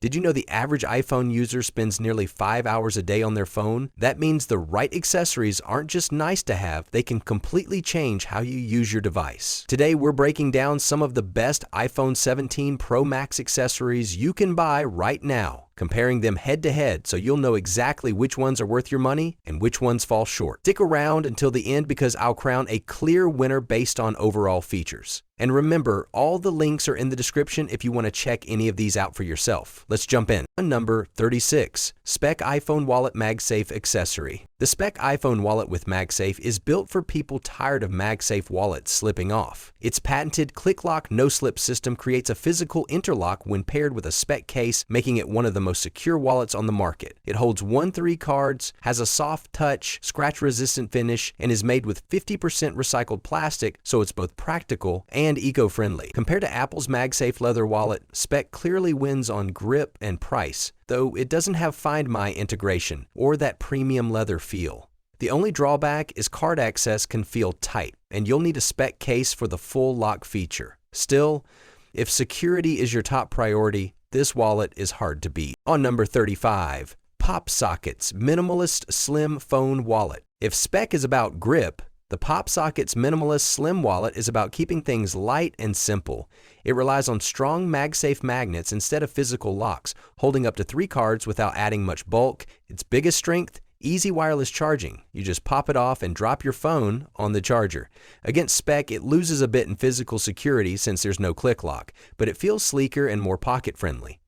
Did you know the average iPhone user spends nearly 5 hours a day on their phone? That means the right accessories aren't just nice to have, they can completely change how you use your device. Today, we're breaking down some of the best iPhone 17 Pro Max accessories you can buy right now, comparing them head to head so you'll know exactly which ones are worth your money and which ones fall short. Stick around until the end because I'll crown a clear winner based on overall features. And remember, all the links are in the description if you want to check any of these out for yourself. Let's jump in. Number 36, Spec iPhone Wallet MagSafe Accessory. The Spec iPhone wallet with MagSafe is built for people tired of MagSafe wallets slipping off. Its patented click-lock no-slip system creates a physical interlock when paired with a Spec case, making it one of the most secure wallets on the market. It holds 1-3 cards, has a soft touch, scratch-resistant finish, and is made with 50% recycled plastic, so it's both practical and eco-friendly. Compared to Apple's MagSafe leather wallet, Spec clearly wins on grip and price, though it doesn't have Find My integration or that premium leather feel. The only drawback is card access can feel tight, and you'll need a Spec case for the full lock feature. Still, if security is your top priority, this wallet is hard to beat. On number 35, Pop Sockets Minimalist Slim Phone Wallet. If Spec is about grip, the Pop Sockets Minimalist Slim Wallet is about keeping things light and simple. It relies on strong MagSafe magnets instead of physical locks, holding up to 3 cards without adding much bulk. Its biggest strength? Easy wireless charging. You just pop it off and drop your phone on the charger. Against Spec, it loses a bit in physical security since there's no click lock, but it feels sleeker and more pocket-friendly.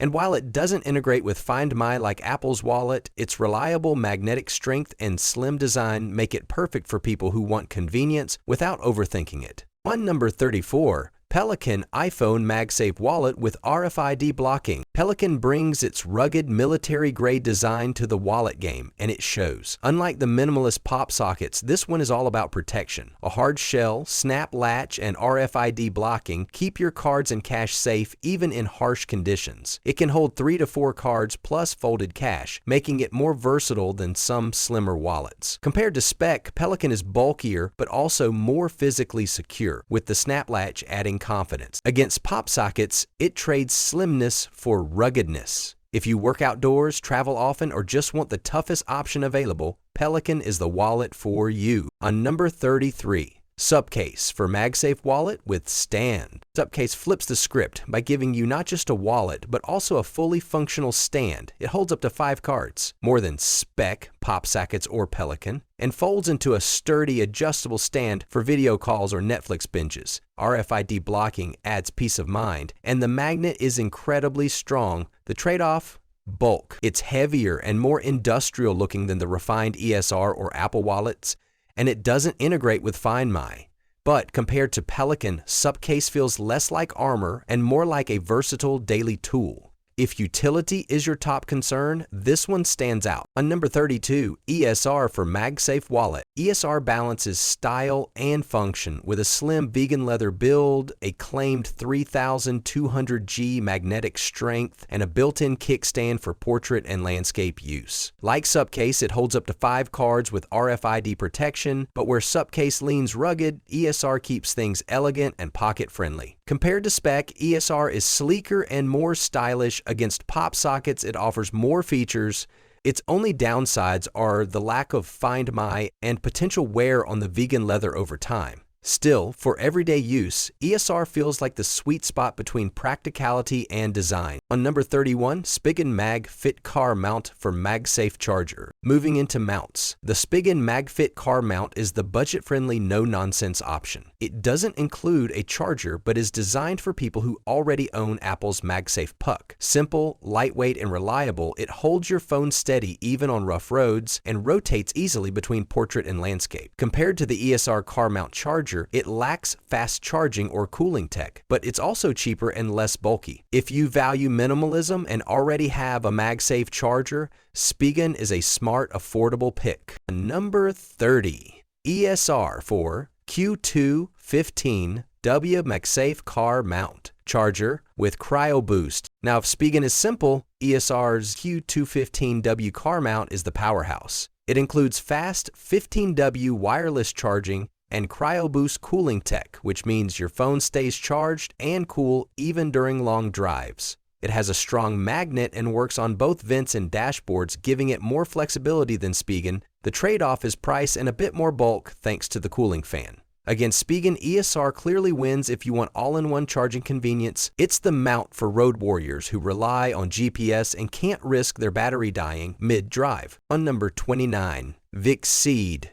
And while it doesn't integrate with Find My like Apple's wallet, its reliable magnetic strength and slim design make it perfect for people who want convenience without overthinking it. On number 34, Belkin iPhone MagSafe Wallet with RFID blocking. Belkin brings its rugged military-grade design to the wallet game, and it shows. Unlike the minimalist Pop Sockets, this one is all about protection. A hard shell, snap latch, and RFID blocking keep your cards and cash safe even in harsh conditions. It can hold 3 to 4 cards plus folded cash, making it more versatile than some slimmer wallets. Compared to Spec, Belkin is bulkier but also more physically secure, with the snap latch adding confidence. Against Pop Sockets, it trades slimness for ruggedness. If you work outdoors, travel often, or just want the toughest option available, Belkin is the wallet for you. On number 33, Supcase for MagSafe Wallet with Stand. Supcase flips the script by giving you not just a wallet, but also a fully functional stand. It holds up to 5 cards, more than Spec, Pop Sockets, or Belkin, and folds into a sturdy, adjustable stand for video calls or Netflix binges. RFID blocking adds peace of mind, and the magnet is incredibly strong. The trade-off? Bulk. It's heavier and more industrial looking than the refined ESR or Apple wallets, and it doesn't integrate with Find My. But compared to Belkin, Supcase feels less like armor and more like a versatile daily tool. If utility is your top concern, this one stands out. On number 32, ESR for MagSafe Wallet. ESR balances style and function with a slim vegan leather build, a claimed 3200 G magnetic strength, and a built-in kickstand for portrait and landscape use. Like Supcase, it holds up to 5 cards with RFID protection, but where Supcase leans rugged, ESR keeps things elegant and pocket-friendly. Compared to Spec, ESR is sleeker and more stylish. Against Pop Sockets, it offers more features. Its only downsides are the lack of Find My and potential wear on the vegan leather over time. Still, for everyday use, ESR feels like the sweet spot between practicality and design. On number 31, Spigen Mag Fit Car Mount for MagSafe Charger. Moving into mounts, the Spigen Mag Fit Car Mount is the budget-friendly, no-nonsense option. It doesn't include a charger, but is designed for people who already own Apple's MagSafe Puck. Simple, lightweight, and reliable, it holds your phone steady even on rough roads and rotates easily between portrait and landscape. Compared to the ESR car mount charger, it lacks fast charging or cooling tech, but it's also cheaper and less bulky. If you value minimalism and already have a MagSafe charger, Spigen is a smart, affordable pick. Number 30, ESR for Qi2 15W MagSafe Car Mount Charger with Cryo Boost. Now, if Spigen is simple, ESR's Qi2 15W car mount is the powerhouse. It includes fast 15W wireless charging and Cryo Boost cooling tech, which means your phone stays charged and cool even during long drives. It has a strong magnet and works on both vents and dashboards, giving it more flexibility than Spigen. The trade-off is price and a bit more bulk thanks to the cooling fan. Against Spigen, ESR clearly wins if you want all-in-one charging convenience. It's the mount for road warriors who rely on GPS and can't risk their battery dying mid-drive. On number 29, VIC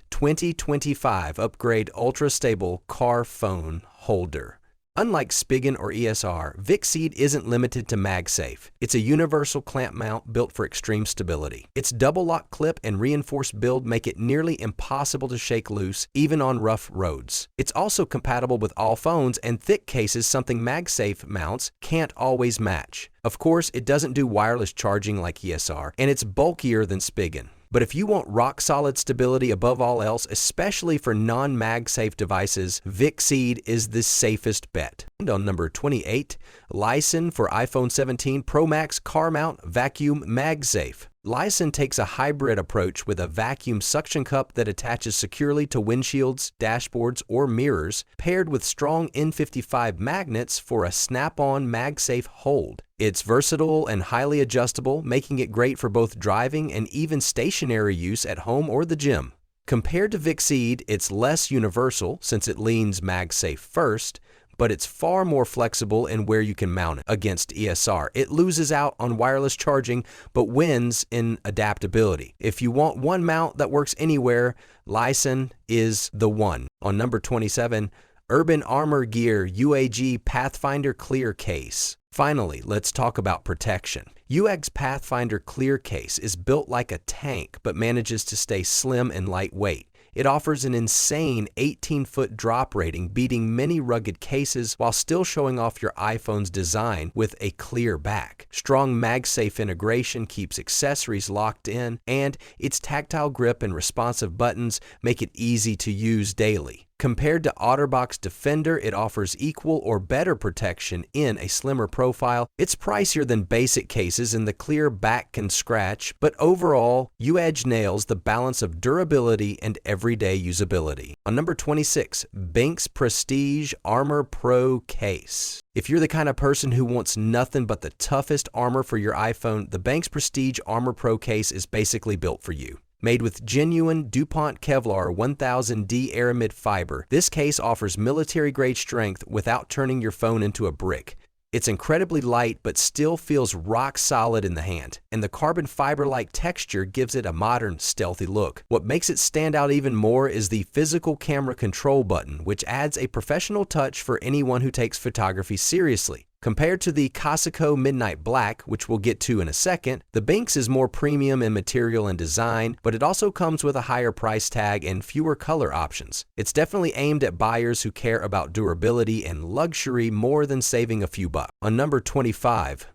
2025 Upgrade Ultra Stable Car Phone Holder. Unlike Spigen or ESR, VIC isn't limited to MagSafe. It's a universal clamp mount built for extreme stability. Its double lock clip and reinforced build make it nearly impossible to shake loose, even on rough roads. It's also compatible with all phones and thick cases, something MagSafe mounts can't always match. Of course, it doesn't do wireless charging like ESR, and it's bulkier than Spigen. But if you want rock-solid stability above all else, especially for non-MagSafe devices, VIC is the safest bet. And on number 28, LISEN for iPhone 17 Pro Max Car Mount Vacuum MagSafe. LISEN takes a hybrid approach with a vacuum suction cup that attaches securely to windshields, dashboards, or mirrors, paired with strong N55 magnets for a snap-on MagSafe hold. It's versatile and highly adjustable, making it great for both driving and even stationary use at home or the gym. Compared to VIC, it's less universal since it leans MagSafe first, but it's far more flexible in where you can mount it. Against ESR, it loses out on wireless charging, but wins in adaptability. If you want one mount that works anywhere, LISEN is the one. On number 27, Urban Armor Gear UAG Pathfinder Clear Case. Finally, let's talk about protection. UAG's Pathfinder Clear Case is built like a tank, but manages to stay slim and lightweight. It offers an insane 18-foot drop rating, beating many rugged cases while still showing off your iPhone's design with a clear back. Strong MagSafe integration keeps accessories locked in, and its tactile grip and responsive buttons make it easy to use daily. Compared to OtterBox Defender, it offers equal or better protection in a slimmer profile. It's pricier than basic cases and the clear back can scratch, but overall, UAG nails the balance of durability and everyday usability. On number 26, Benks Prestige Armor Pro Case. If you're the kind of person who wants nothing but the toughest armor for your iPhone, the Benks Prestige Armor Pro Case is basically built for you. Made with genuine DuPont Kevlar 1000D aramid fiber, this case offers military-grade strength without turning your phone into a brick. It's incredibly light but still feels rock solid in the hand, and the carbon fiber-like texture gives it a modern, stealthy look. What makes it stand out even more is the physical camera control button, which adds a professional touch for anyone who takes photography seriously. Compared to the Qi2 Midnight Black, which we'll get to in a second, the Benks is more premium in material and design, but it also comes with a higher price tag and fewer color options. It's definitely aimed at buyers who care about durability and luxury more than saving a few bucks. On number 25,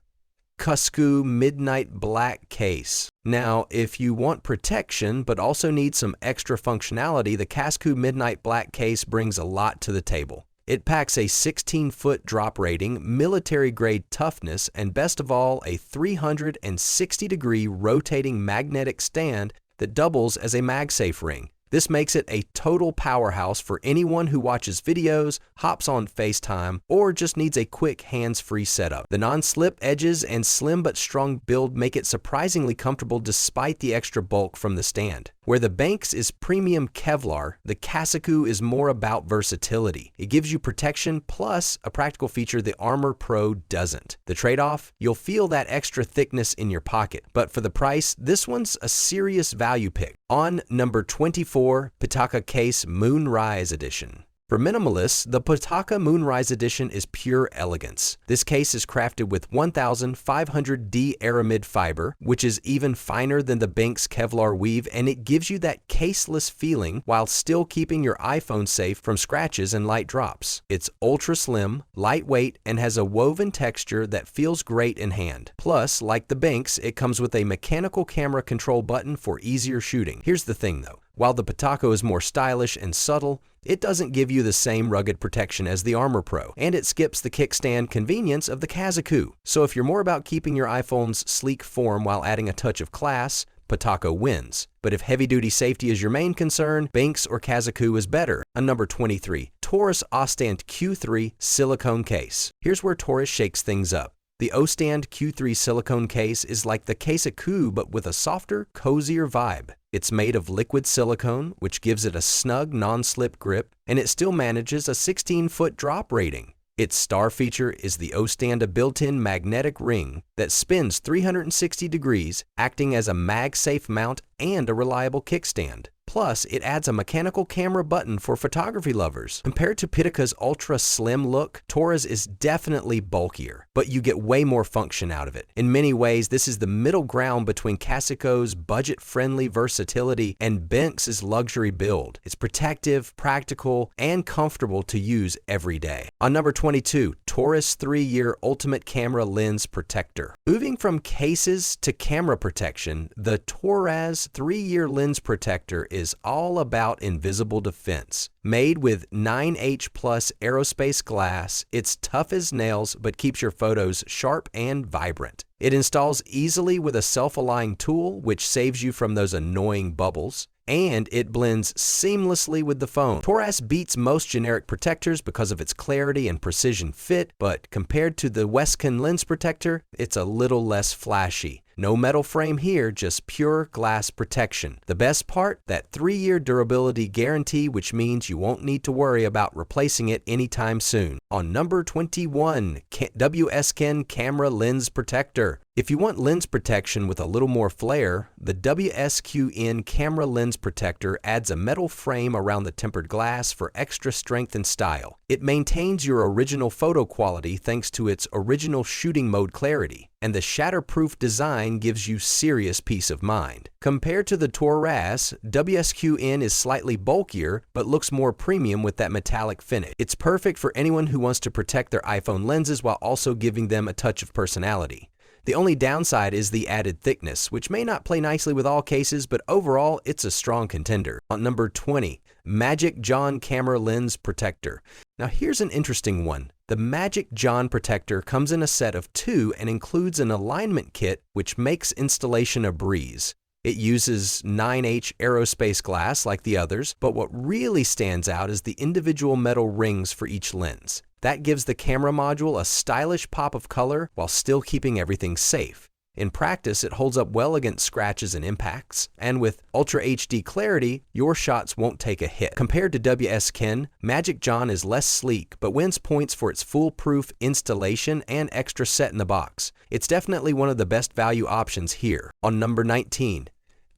Qi2 Midnight Black Case. Now, if you want protection but also need some extra functionality, the Qi2 Midnight Black Case brings a lot to the table. It packs a 16-foot drop rating, military-grade toughness, and best of all, a 360-degree rotating magnetic stand that doubles as a MagSafe ring. This makes it a total powerhouse for anyone who watches videos, hops on FaceTime, or just needs a quick hands-free setup. The non-slip edges and slim but strong build make it surprisingly comfortable despite the extra bulk from the stand. Where the Benks is premium Kevlar, the Qi2 is more about versatility. It gives you protection plus a practical feature the Armor Pro doesn't. The trade-off? You'll feel that extra thickness in your pocket, but for the price, this one's a serious value pick. On number 24, Pitaka Case Moonrise Edition. For minimalists, the Pitaka Moonrise Edition is pure elegance. This case is crafted with 1500D aramid fiber, which is even finer than the Benks Kevlar weave, and it gives you that caseless feeling while still keeping your iPhone safe from scratches and light drops. It's ultra slim, lightweight, and has a woven texture that feels great in hand. Plus, like the Benks, it comes with a mechanical camera control button for easier shooting. Here's the thing though. While the Pitaka is more stylish and subtle, it doesn't give you the same rugged protection as the Armor Pro, and it skips the kickstand convenience of the Qi2. So if you're more about keeping your iPhone's sleek form while adding a touch of class, Pitaka wins. But if heavy-duty safety is your main concern, Benks or Qi2 is better. On number 23, TORRAS Ostant Q3 Silicone Case. Here's where TORRAS shakes things up. The O-Stand Q3 silicone case is like the Qi2 but with a softer, cozier vibe. It's made of liquid silicone, which gives it a snug, non-slip grip, and it still manages a 16-foot drop rating. Its star feature is the O-Stand, a built-in magnetic ring that spins 360 degrees, acting as a MagSafe mount and a reliable kickstand. Plus, it adds a mechanical camera button for photography lovers. Compared to Pitika's ultra slim look, TORRAS is definitely bulkier, but you get way more function out of it. In many ways, this is the middle ground between Qi2's budget-friendly versatility and Benx's luxury build. It's protective, practical, and comfortable to use every day. On number 22, TORRAS 3-year Ultimate Camera Lens Protector. Moving from cases to camera protection, the TORRAS 3-year lens protector is all about invisible defense. Made with 9H plus aerospace glass, it's tough as nails but keeps your photos sharp and vibrant. It installs easily with a self-aligning tool, which saves you from those annoying bubbles. And it blends seamlessly with the phone. TORRAS beats most generic protectors because of its clarity and precision fit, but compared to the Westcon lens protector, it's a little less flashy. No metal frame here, just pure glass protection. The best part? That 3-year durability guarantee, which means you won't need to worry about replacing it anytime soon. On number 21, WSKN Camera Lens Protector. If you want lens protection with a little more flair, the WSQN Camera Lens Protector adds a metal frame around the tempered glass for extra strength and style. It maintains your original photo quality thanks to its original shooting mode clarity, and the shatterproof design gives you serious peace of mind. Compared to the TORRAS, WSQN is slightly bulkier but looks more premium with that metallic finish. It's perfect for anyone who wants to protect their iPhone lenses while also giving them a touch of personality. The only downside is the added thickness, which may not play nicely with all cases, but overall, it's a strong contender. On number 20, MagGo Camera Lens Protector. Now here's an interesting one. The MagGo Protector comes in a set of 2 and includes an alignment kit, which makes installation a breeze. It uses 9H aerospace glass like the others, but what really stands out is the individual metal rings for each lens. That gives the camera module a stylish pop of color while still keeping everything safe. In practice, it holds up well against scratches and impacts, and with Ultra HD clarity, your shots won't take a hit. Compared to WSKN, MagGo is less sleek, but wins points for its foolproof installation and extra set in the box. It's definitely one of the best value options here. On number 19,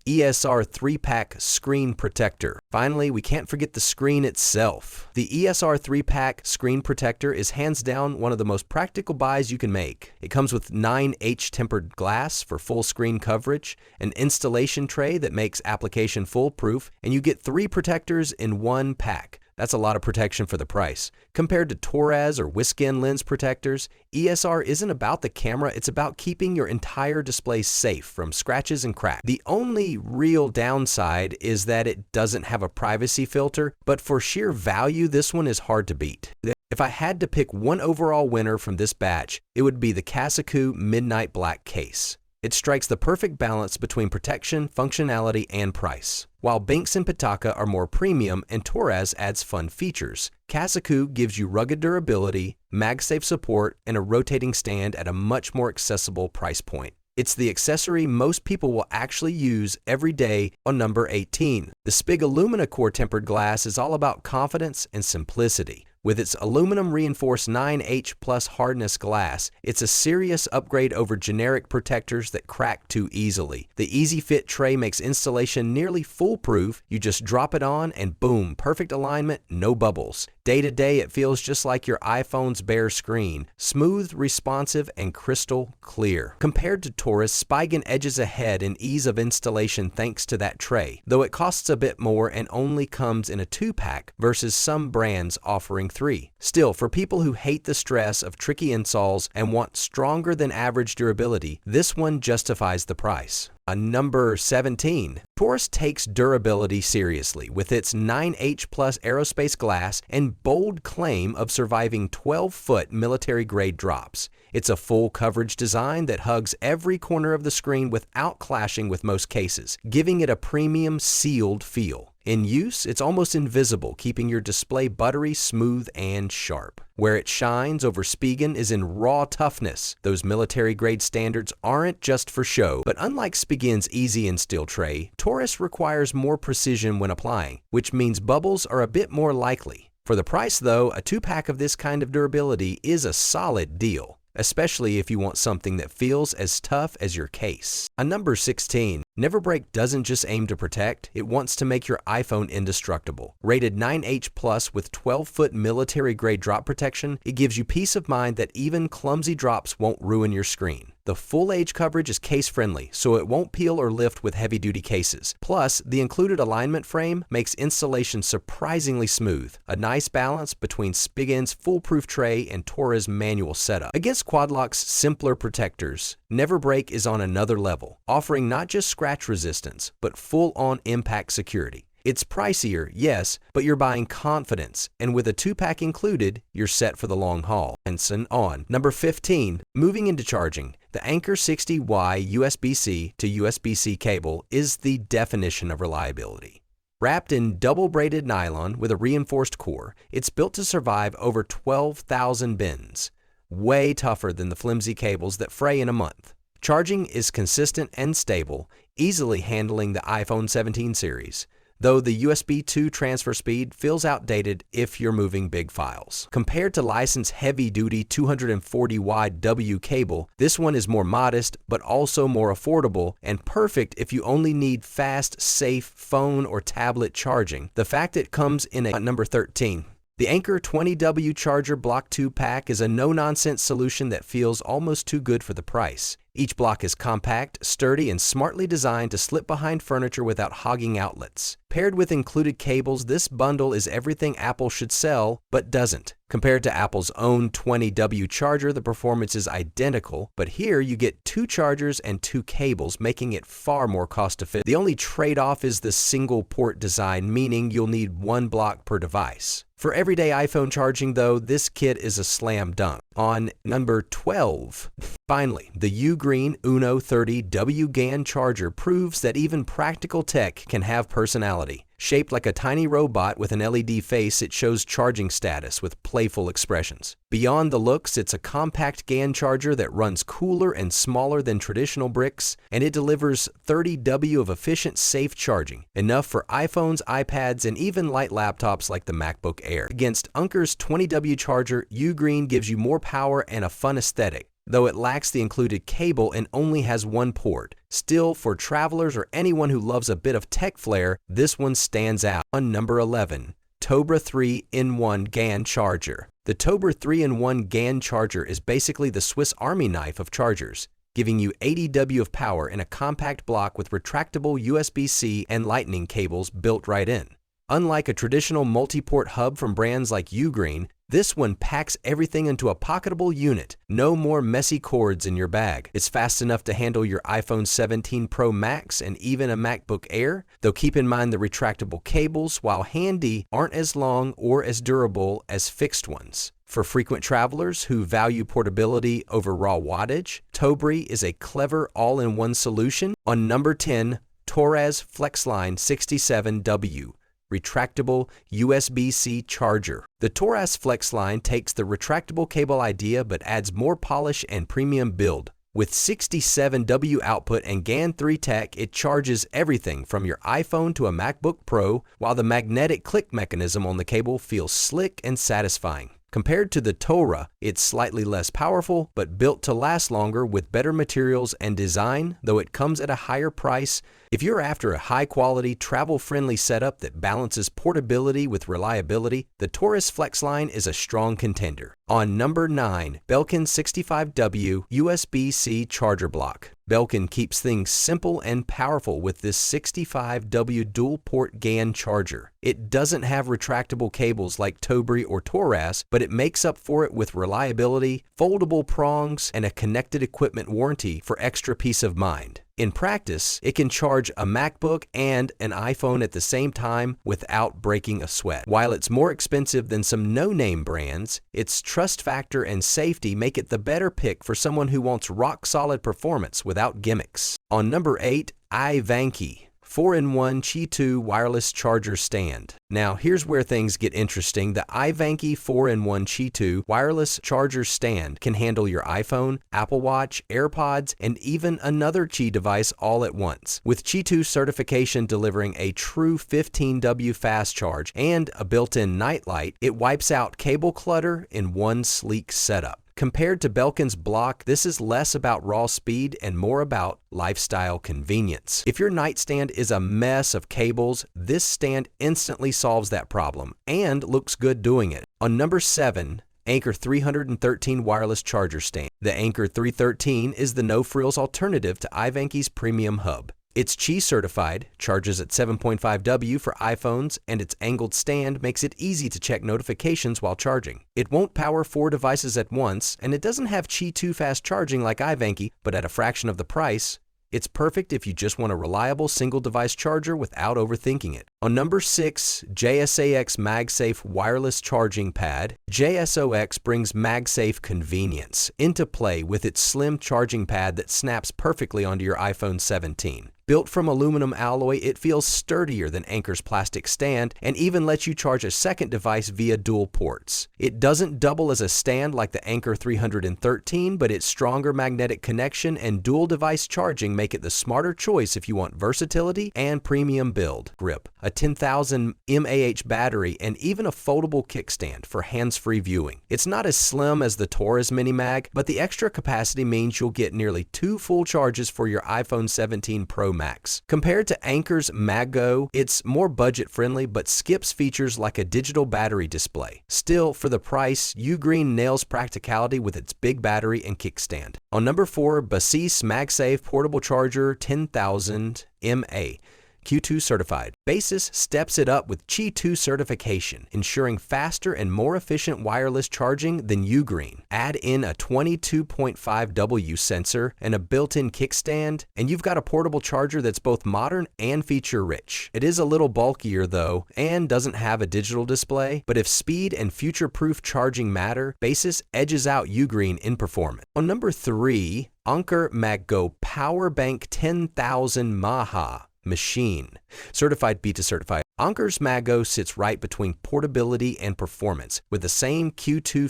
ESR 3-pack Screen Protector. Finally, we can't forget the screen itself. The ESR 3-pack Screen Protector is hands down one of the most practical buys you can make. It comes with 9H tempered glass for full screen coverage, an installation tray that makes application foolproof, and you get 3 protectors in one pack. That's a lot of protection for the price. Compared to TORRAS or Westcon lens protectors, ESR isn't about the camera, it's about keeping your entire display safe from scratches and cracks. The only real downside is that it doesn't have a privacy filter, but for sheer value, this one is hard to beat. If I had to pick one overall winner from this batch, it would be the Qi2 Midnight Black case. It strikes the perfect balance between protection, functionality, and price. While Benx and Pitika are more premium and TORRAS adds fun features, Qi2 gives you rugged durability, MagSafe support, and a rotating stand at a much more accessible price point. It's the accessory most people will actually use every day. On number 18. The Spig Alumina Core tempered glass is all about confidence and simplicity. With its aluminum reinforced 9H plus hardness glass, it's a serious upgrade over generic protectors that crack too easily. The easy fit tray makes installation nearly foolproof. You just drop it on and boom, perfect alignment, no bubbles. Day to day, it feels just like your iPhone's bare screen, smooth, responsive, and crystal clear. Compared to TORRAS, Spigen edges ahead in ease of installation thanks to that tray, though it costs a bit more and only comes in a 2-pack versus some brands offering 3. Still, for people who hate the stress of tricky installs and want stronger than average durability, this one justifies the price. Number 17. TORRAS takes durability seriously with its 9H plus aerospace glass and bold claim of surviving 12-foot military-grade drops. It's a full coverage design that hugs every corner of the screen without clashing with most cases, giving it a premium sealed feel. In use, it's almost invisible, keeping your display buttery, smooth, and sharp. Where it shines over Spigen is in raw toughness. Those military-grade standards aren't just for show, but unlike Spigen's easy and still tray, TORRAS requires more precision when applying, which means bubbles are a bit more likely. For the price though, a 2-pack of this kind of durability is a solid deal, especially if you want something that feels as tough as your case. On number 16, NeverBreak doesn't just aim to protect, it wants to make your iPhone indestructible. Rated 9H+ with 12-foot military-grade drop protection, it gives you peace of mind that even clumsy drops won't ruin your screen. The full age coverage is case-friendly, so it won't peel or lift with heavy-duty cases. Plus, the included alignment frame makes installation surprisingly smooth, a nice balance between Spigen's foolproof tray and TORRAS' manual setup. Against Quadlock's simpler protectors, NeverBreak is on another level, offering not just scratch resistance, but full-on impact security. It's pricier, yes, but you're buying confidence, and with a 2-pack included, you're set for the long haul. And on. Number 15, moving into charging. The Anker 60Y USB-C to USB-C cable is the definition of reliability. Wrapped in double-braided nylon with a reinforced core, it's built to survive over 12,000 bends. Way tougher than the flimsy cables that fray in a month. Charging is consistent and stable, easily handling the iPhone 17 series, though the USB 2 transfer speed feels outdated if you're moving big files. Compared to LISEN's heavy-duty 240-wide W cable, this one is more modest but also more affordable and perfect if you only need fast, safe phone or tablet charging. The fact it comes in a number 13. The Anker 20W Charger Block 2 pack is a no-nonsense solution that feels almost too good for the price. Each block is compact, sturdy, and smartly designed to slip behind furniture without hogging outlets. Paired with included cables, this bundle is everything Apple should sell, but doesn't. Compared to Apple's own 20W charger, the performance is identical, but here you get 2 chargers and 2 cables, making it far more cost-efficient. The only trade-off is the single-port design, meaning you'll need 1 block per device. For everyday iPhone charging, though, this kit is a slam dunk. On number 12, finally, the UGREEN Uno 30W GaN Charger proves that even practical tech can have personality. Shaped like a tiny robot with an LED face, it shows charging status with playful expressions. Beyond the looks, it's a compact GaN charger that runs cooler and smaller than traditional bricks, and it delivers 30W of efficient, safe charging, enough for iPhones, iPads, and even light laptops like the MacBook Air. Against Anker's 20W charger, UGREEN gives you more power and a fun aesthetic, though it lacks the included cable and only has 1 port. Still, for travelers or anyone who loves a bit of tech flair, this one stands out. On number 11, Tobre 3-in-1 GaN Charger. The Tobre 3-in-1 GaN Charger is basically the Swiss Army knife of chargers, giving you 80W of power in a compact block with retractable USB-C and Lightning cables built right in. Unlike a traditional multi-port hub from brands like UGREEN, this one packs everything into a pocketable unit. No more messy cords in your bag. It's fast enough to handle your iPhone 17 Pro Max and even a MacBook Air, though keep in mind the retractable cables, while handy, aren't as long or as durable as fixed ones. For frequent travelers who value portability over raw wattage, Tobre is a clever all-in-one solution. On number 10, TORRAS FlexLine 67W. Retractable USB-C charger. The TORRAS FlexLine takes the retractable cable idea but adds more polish and premium build. With 67W output and GaN 3 tech, it charges everything from your iPhone to a MacBook Pro, while the magnetic click mechanism on the cable feels slick and satisfying. Compared to the Tobre, it's slightly less powerful, but built to last longer with better materials and design, though it comes at a higher price. If you're after a high-quality, travel-friendly setup that balances portability with reliability, the TORRAS FlexLine is a strong contender. On number 9, Belkin 65W USB-C charger block. Belkin keeps things simple and powerful with this 65W dual-port GaN charger. It doesn't have retractable cables like Tobre or TORRAS, but it makes up for it with reliability, foldable prongs, and a connected equipment warranty for extra peace of mind. In practice, it can charge a MacBook and an iPhone at the same time without breaking a sweat. While it's more expensive than some no-name brands, its trust factor and safety make it the better pick for someone who wants rock-solid performance without gimmicks. On number 8, iVANKY 4-in-1 Qi2 Wireless Charger Stand. Now, here's where things get interesting. The iVANKY 4-in-1 Qi2 Wireless Charger Stand can handle your iPhone, Apple Watch, AirPods, and even another Qi device all at once. With Qi2 certification delivering a true 15W fast charge and a built-in night light, it wipes out cable clutter in one sleek setup. Compared to Belkin's block, this is less about raw speed and more about lifestyle convenience. If your nightstand is a mess of cables, this stand instantly solves that problem and looks good doing it. On number 7, Anker 313 Wireless Charger Stand. The Anker 313 is the no-frills alternative to iVANKY's premium hub. It's Qi certified, charges at 7.5W for iPhones, and its angled stand makes it easy to check notifications while charging. It won't power 4 devices at once, and it doesn't have Qi2 fast charging like iVANKY, but at a fraction of the price. It's perfect if you just want a reliable single-device charger without overthinking it. On number 6, JSOX MagSafe Wireless Charging Pad. JSOX brings MagSafe convenience into play with its slim charging pad that snaps perfectly onto your iPhone 17. Built from aluminum alloy, it feels sturdier than Anker's plastic stand and even lets you charge a second device via dual ports. It doesn't double as a stand like the Anker 313, but its stronger magnetic connection and dual device charging make it the smarter choice if you want versatility and premium build, grip, a 10,000 mAh battery, and even a foldable kickstand for hands-free viewing. It's not as slim as the TORRAS MiniMag, but the extra capacity means you'll get nearly 2 full charges for your iPhone 17 Pro Max. Compared to Anker's MagGo, it's more budget-friendly but skips features like a digital battery display. Still, for the price, UGREEN nails practicality with its big battery and kickstand. On number 4, Baseus MagSafe Portable Charger 10,000 mAh. Q2 certified. Baseus steps it up with Qi2 certification, ensuring faster and more efficient wireless charging than UGREEN. Add in a 22.5W sensor and a built-in kickstand, and you've got a portable charger that's both modern and feature-rich. It is a little bulkier though, and doesn't have a digital display, but if speed and future-proof charging matter, Baseus edges out UGREEN in performance. On number 3, Anker MagGo Power Bank 10,000 mAh. Machine. Certified beta certified. Anker's MagGo sits right between portability and performance with the same Qi2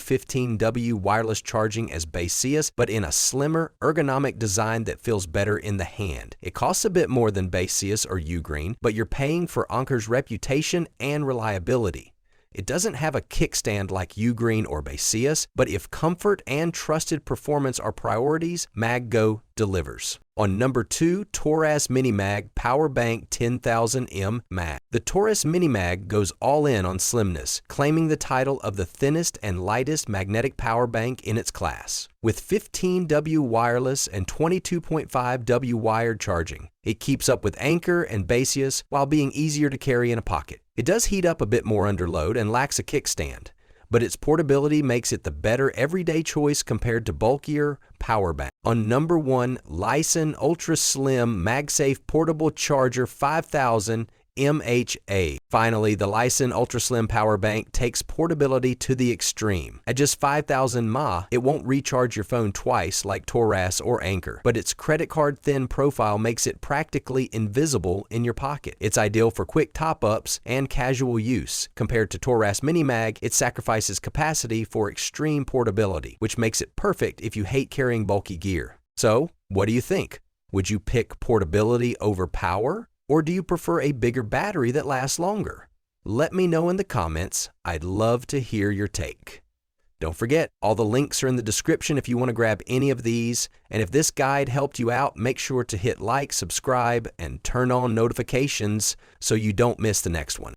15W wireless charging as Baseus, but in a slimmer, ergonomic design that feels better in the hand. It costs a bit more than Baseus or UGREEN, but you're paying for Anker's reputation and reliability. It doesn't have a kickstand like UGREEN or Baseus, but if comfort and trusted performance are priorities, MagGo delivers. On number 2, TORRAS MiniMag Power Bank 10,000 mAh. The TORRAS MiniMag goes all in on slimness, claiming the title of the thinnest and lightest magnetic power bank in its class. With 15W wireless and 22.5W wired charging, it keeps up with Anker and Baseus while being easier to carry in a pocket. It does heat up a bit more under load and lacks a kickstand, but its portability makes it the better everyday choice compared to bulkier power bank. On number 1, LISEN Ultra Slim MagSafe Portable Charger 5000 mAh. Finally, the LISEN Ultra Slim Power Bank takes portability to the extreme. At just 5,000 mAh, it won't recharge your phone twice like TORRAS or Anker, but its credit card thin profile makes it practically invisible in your pocket. It's ideal for quick top-ups and casual use. Compared to TORRAS MiniMag, it sacrifices capacity for extreme portability, which makes it perfect if you hate carrying bulky gear. So, what do you think? Would you pick portability over power? Or do you prefer a bigger battery that lasts longer? Let me know in the comments. I'd love to hear your take. Don't forget, all the links are in the description if you want to grab any of these. And if this guide helped you out, make sure to hit like, subscribe, and turn on notifications so you don't miss the next one.